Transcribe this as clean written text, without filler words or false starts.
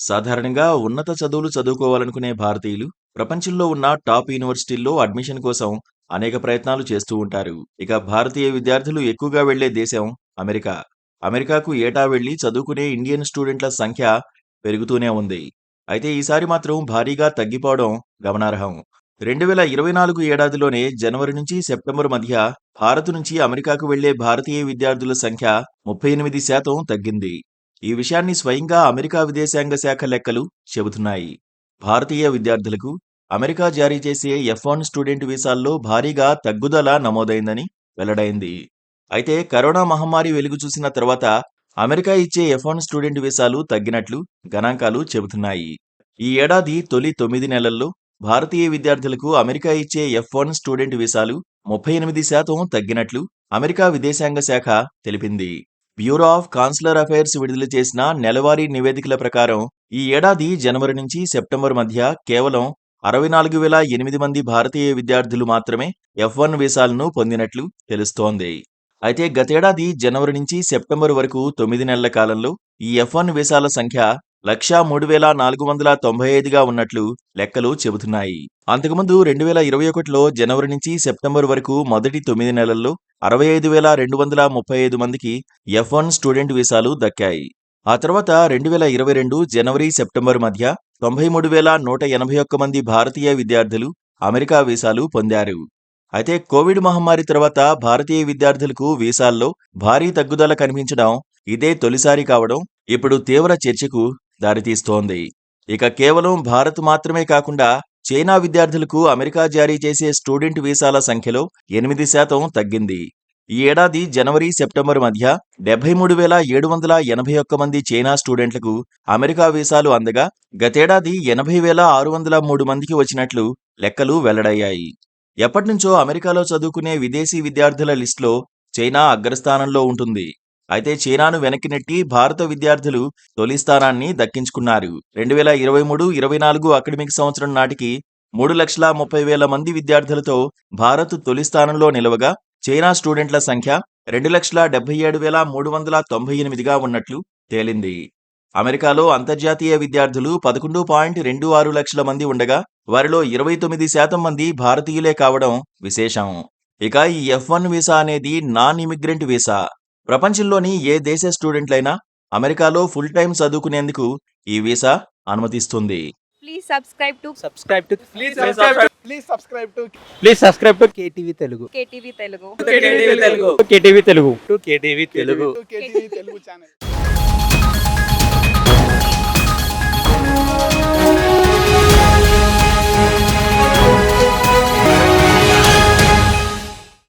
సాధారణంగా ఉన్నత చదువులు చదువుకోవాలనుకునే భారతీయులు ప్రపంచంలో ఉన్న టాప్ యూనివర్సిటీల్లో అడ్మిషన్ కోసం అనేక ప్రయత్నాలు చేస్తూ ఉంటారు. ఇక భారతీయ విద్యార్థులు ఎక్కువగా వెళ్లే దేశం అమెరికా. అమెరికాకు ఏటా వెళ్లి చదువుకునే ఇండియన్ స్టూడెంట్ల సంఖ్య పెరుగుతూనే ఉంది. అయితే ఈసారి మాత్రం భారీగా తగ్గిపోవడం గమనార్హం. 2024 ఏడాదిలోనే జనవరి నుంచి సెప్టెంబర్ మధ్య భారత్ నుంచి అమెరికాకు వెళ్లే భారతీయ విద్యార్థుల సంఖ్య 38% తగ్గింది. ఈ విషయాన్ని స్వయంగా అమెరికా విదేశాంగ శాఖ లెక్కలు చెబుతున్నాయి. భారతీయ విద్యార్థులకు అమెరికా జారీ చేసే F1 స్టూడెంట్ వీసాల్లో భారీగా తగ్గుదల నమోదైందని వెల్లడైంది. అయితే కరోనా మహమ్మారి వెలుగు చూసిన తర్వాత అమెరికా ఇచ్చే F1 స్టూడెంట్ వీసాలు తగ్గినట్లు గణాంకాలు చెబుతున్నాయి. ఈ ఏడాది తొలి 9 నెలల్లో భారతీయ విద్యార్థులకు అమెరికా ఇచ్చే F1 స్టూడెంట్ వీసాలు 38% తగ్గినట్లు అమెరికా విదేశాంగ శాఖ తెలిపింది. బ్యూరో ఆఫ్ కాన్సులర్ అఫైర్స్ విడుదల చేసిన నెలవారీ నివేదికల ప్రకారం ఈ ఏడాది జనవరి నుంచి సెప్టెంబర్ మధ్య కేవలం 64,008 మంది భారతీయ విద్యార్థులు మాత్రమే F1 వీసాలను పొందినట్లు తెలుస్తోంది. అయితే గతేడాది జనవరి నుంచి సెప్టెంబర్ వరకు 9 నెలల కాలంలో ఈ F1 వీసాల సంఖ్య 1,03,495గా ఉన్నట్లు లెక్కలు చెబుతున్నాయి. అంతకుముందు 2021లో జనవరి నుంచి సెప్టెంబర్ వరకు మొదటి 9 నెలల్లో 65,235 మందికి F1 స్టూడెంట్ వీసాలు దక్కాయి. ఆ తర్వాత 2022 జనవరి సెప్టెంబర్ మధ్య 93,181 మంది భారతీయ విద్యార్థులు అమెరికా వీసాలు పొందారు. అయితే కోవిడ్ మహమ్మారి తర్వాత భారతీయ విద్యార్థులకు వీసాల్లో భారీ తగ్గుదల కనిపించడం ఇదే తొలిసారి కావడం ఇప్పుడు తీవ్ర చర్చకు దారితీస్తోంది. ఇక కేవలం భారత్ మాత్రమే కాకుండా చైనా విద్యార్థులకు అమెరికా జారీ చేసే స్టూడెంట్ వీసాల సంఖ్యలో 8% తగ్గింది. ఈ ఏడాది జనవరి సెప్టెంబర్ మధ్య 73,781 మంది చైనా స్టూడెంట్లకు అమెరికా వీసాలు అందగా గతేడాది 80,603 మందికి వచ్చినట్లు లెక్కలు వెల్లడయ్యాయి. ఎప్పటినుంచో అమెరికాలో చదువుకునే విదేశీ విద్యార్థుల లిస్టులో చైనా అగ్రస్థానంలో ఉంటుంది. అయితే చైనాను వెనక్కి నెట్టి భారత విద్యార్థులు తొలి స్థానాన్ని దక్కించుకున్నారు. 2023-24 అకాడమిక్ సంవత్సరం నాటికి 3,30,000 మంది విద్యార్థులతో భారత్ తొలి స్థానంలో నిలవగా చైనా స్టూడెంట్ల సంఖ్య 2,77,398గా ఉన్నట్లు తేలింది. అమెరికాలో అంతర్జాతీయ విద్యార్థులు 11.26 లక్షల మంది ఉండగా వారిలో 29% మంది భారతీయులే కావడం విశేషం. ఇక ఈ F1 వీసా అనేది నాన్ ఇమిగ్రెంట్ వీసా. ప్రపంచంలోని ఏ దేశ స్టూడెంట్లైనా అమెరికాలో ఫుల్ టైం చదువుకునేందుకు ఈ వీసా అనుమతిస్తుంది. Please subscribe to KTV Telugu. KTV Telugu. KTV Telugu. KTV Telugu channel.